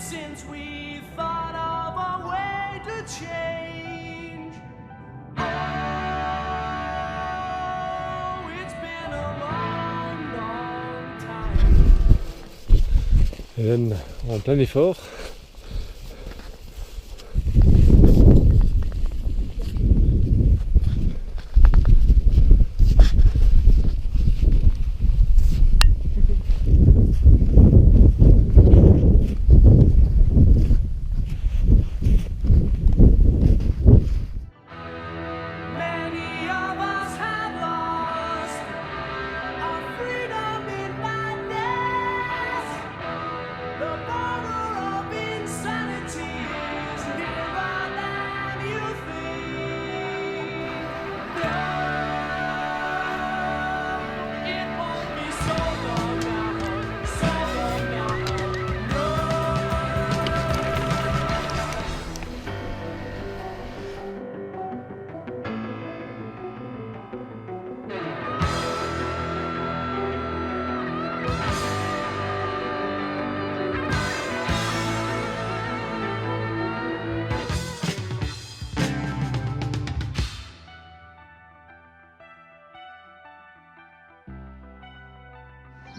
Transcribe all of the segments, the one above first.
since we thought of a way to change. Oh, it's been a long, long time. Hélène en plein effort. Many of us have lost our freedom in madness. The border of insanity is nearer than you think. No, it won't be so long now, so long now. No.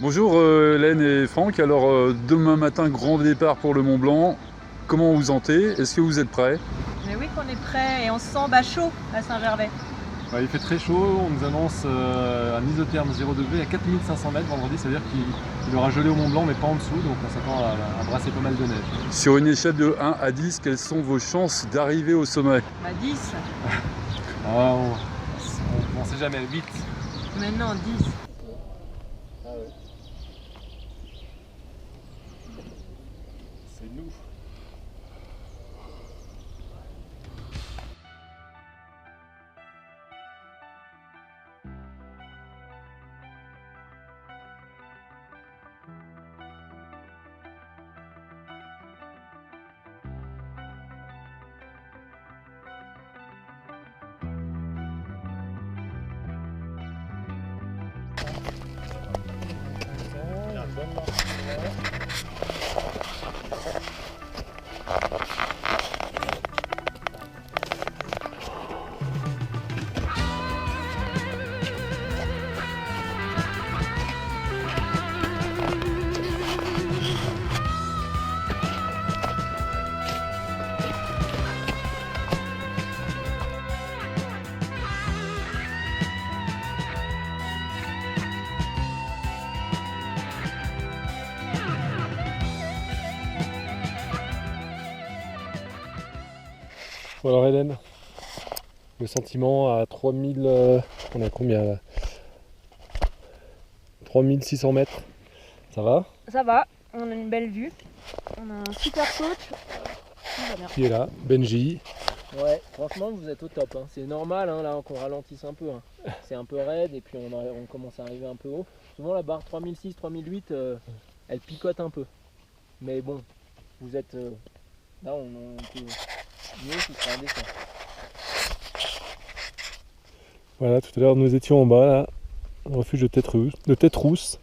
Bonjour Hélène et Franck, alors demain matin grand départ pour le Mont Blanc, comment vous sentez? Est-ce que vous êtes prêts? Mais oui qu'on est prêt et on se sent chaud à Saint-Gervais. Ouais, il fait très chaud, on nous annonce un isotherme 0 degré à 4500 mètres vendredi, c'est-à-dire qu'il aura gelé au Mont Blanc mais pas en dessous, donc on s'attend à brasser pas mal de neige. Sur une échelle de 1 à 10, quelles sont vos chances d'arriver au sommet? 10. Ah, on sait jamais, 8. Maintenant 10. C'est nous. Bon alors Hélène, le sentiment à 3000, on a combien là? 3600 mètres, ça va? Ça va, on a une belle vue. On a un super coach. Tout va bien. Qui est là? Benji. Ouais, franchement vous êtes au top, hein. C'est normal hein, là qu'on ralentisse un peu, hein. C'est un peu raide et puis on commence à arriver un peu haut. Souvent la barre 3006, 3008, elle picote un peu. Mais bon, vous êtes... là on peut mieux, ce sera indécent. Voilà, tout à l'heure nous étions en bas là, au refuge de Tête Rousse.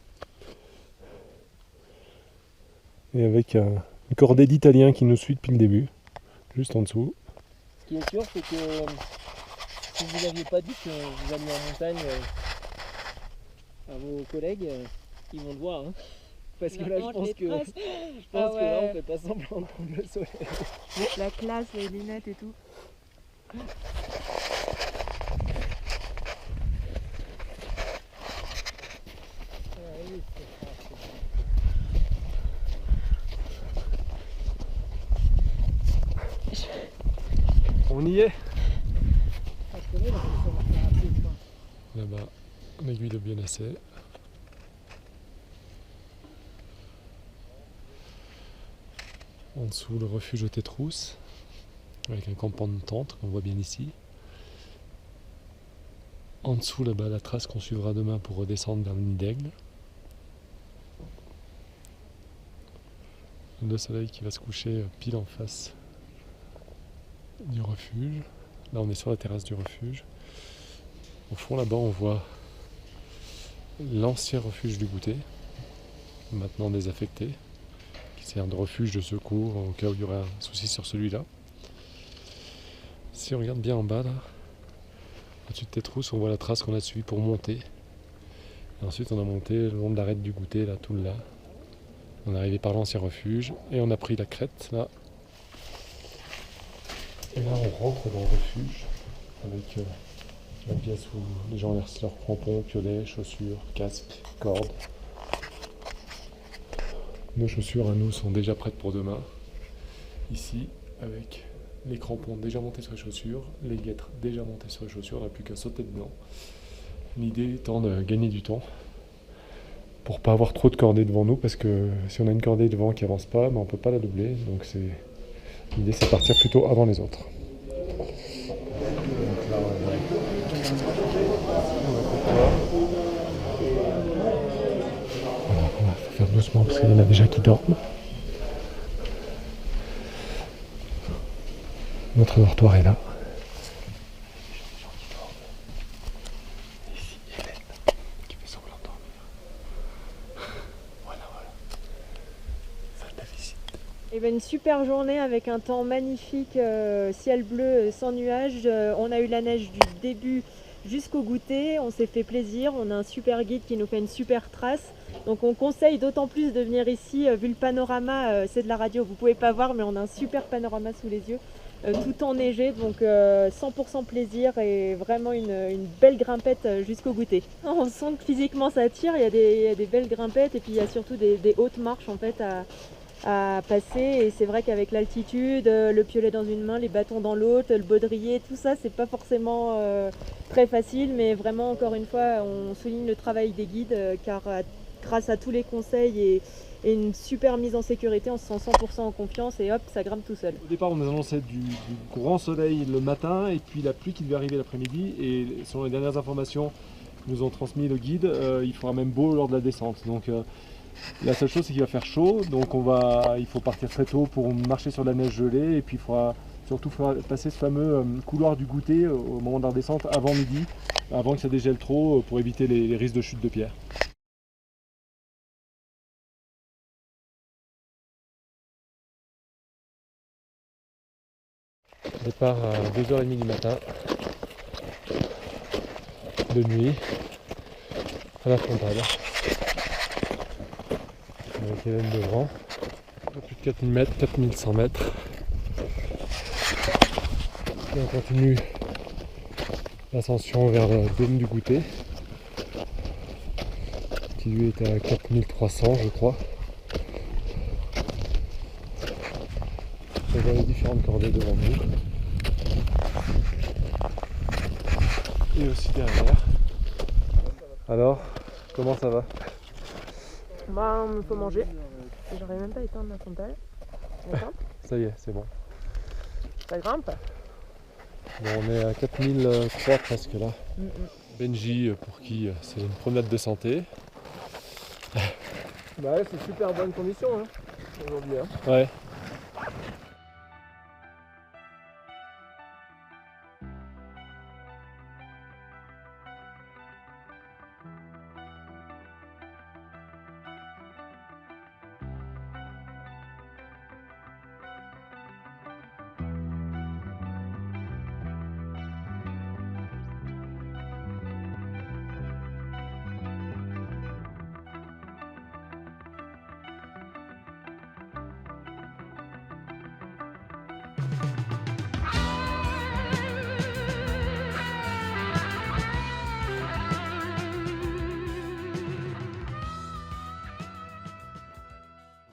Et avec une cordée d'Italiens qui nous suit depuis le début, juste en dessous. Ce qui est sûr c'est que si vous n'aviez pas dit que vous alliez en montagne à vos collègues, ils vont le voir. Hein. Parce que là je pense que là on fait pas semblant de prendre le soleil. La classe, les lunettes et tout. On y est. Là-bas, l'aiguille de Bionacé. En dessous, le refuge de Tête Rousse, avec un campement de tente qu'on voit bien ici. En dessous, là-bas, la trace qu'on suivra demain pour redescendre vers le nid d'Aigle. Le soleil qui va se coucher pile en face du refuge. Là, on est sur la terrasse du refuge. Au fond, là-bas, on voit l'ancien refuge du Goûter, maintenant désaffecté, qui qui sert de refuge, de secours, au cas où il y aurait un souci sur celui-là. Si on regarde bien en bas, là, au-dessus de Tétrousse, on voit la trace qu'on a suivie pour monter. Et ensuite, on a monté le long de l'arête du goûter, là, tout là. On est arrivé par l'ancien refuge et on a pris la crête, là. Et là, on rentre dans le refuge avec la pièce où les gens versent leurs crampons, piolets, chaussures, casques, cordes. Nos chaussures à nous sont déjà prêtes pour demain. Ici, avec les crampons déjà montés sur les chaussures, les guêtres déjà montées sur les chaussures, on n'a plus qu'à sauter dedans. L'idée étant de gagner du temps pour pas avoir trop de cordées devant nous, parce que si on a une cordée devant qui avance pas, on peut pas la doubler. Donc l'idée c'est de partir plutôt avant les autres. Donc là, on va faire doucement parce qu'il y en a déjà qui dorment. Notre dortoir est là. Ici, Hélène qui fait semblant de dormir. Voilà. Salle de visite. Et ben une super journée avec un temps magnifique, ciel bleu sans nuages. On a eu la neige du début jusqu'au goûter, on s'est fait plaisir, on a un super guide qui nous fait une super trace. Donc on conseille d'autant plus de venir ici, vu le panorama, c'est de la radio, vous pouvez pas voir, mais on a un super panorama sous les yeux, tout enneigé, donc 100% plaisir et vraiment une belle grimpette jusqu'au goûter. On sent que physiquement ça tire, il y a des belles grimpettes et puis il y a surtout des hautes marches en fait à passer, et c'est vrai qu'avec l'altitude, le piolet dans une main, les bâtons dans l'autre, le baudrier, tout ça c'est pas forcément très facile, mais vraiment encore une fois on souligne le travail des guides car grâce à tous les conseils et une super mise en sécurité, on se sent 100% en confiance et hop, ça grimpe tout seul. Au départ, on nous annonçait du grand soleil le matin et puis la pluie qui devait arriver l'après-midi. Et selon les dernières informations que nous ont transmis le guide, il fera même beau lors de la descente. Donc la seule chose, c'est qu'il va faire chaud. Donc il faut partir très tôt pour marcher sur la neige gelée. Et puis il faudra surtout passer ce fameux couloir du goûter au moment de la descente avant midi, avant que ça dégèle trop, pour éviter les risques de chute de pierre. Départ à 2h30 du matin, de nuit, à la frontale, avec Hélène devant, plus de 4000 mètres, 4100 mètres, et on continue l'ascension vers le dôme du goûter, qui lui est à 4300 je crois. On voit les différentes cordées devant nous. Et aussi derrière. Alors, comment ça va? Bah, il faut manger. J'aurais même pas éteindre ma frontale. Ça y est, c'est bon. Ça grimpe. Bon, on est à 4003 presque là. Benji, pour qui c'est une promenade de santé. Bah ouais, c'est super bonne condition hein, aujourd'hui. Hein. Ouais.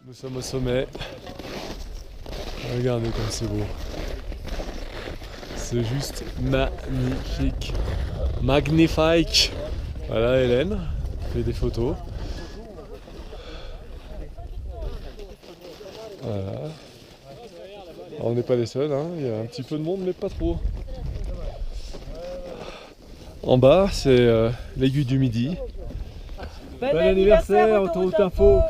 Nous sommes au sommet. Regardez comme c'est beau. C'est juste magnifique. Magnifique. Voilà, Hélène fait des photos. Voilà. Alors, on n'est pas les seuls, hein. Il y a un petit peu de monde mais pas trop. En bas, c'est l'aiguille du Midi. Bon anniversaire, Autoroute Info.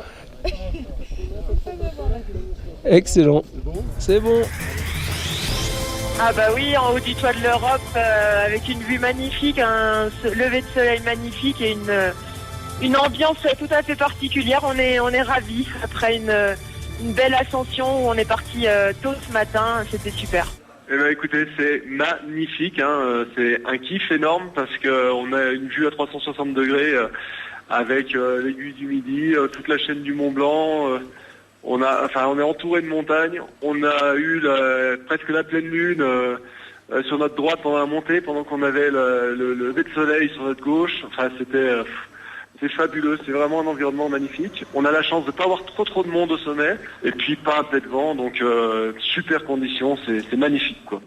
Excellent. C'est bon. Ah bah oui, en haut du toit de l'Europe, avec une vue magnifique, un lever de soleil magnifique et une ambiance tout à fait particulière. On est ravis après une une belle ascension où on est parti tôt ce matin, c'était super. Eh ben écoutez, c'est magnifique, hein. C'est un kiff énorme parce qu'on a une vue à 360 degrés avec l'aiguille du Midi, toute la chaîne du Mont Blanc. On est entouré de montagnes. On a eu presque la pleine lune sur notre droite pendant la montée, pendant qu'on avait le lever de soleil sur notre gauche. Enfin, c'est fabuleux, c'est vraiment un environnement magnifique. On a la chance de ne pas avoir trop de monde au sommet, et puis pas un pet de vent, donc super conditions, c'est magnifique quoi.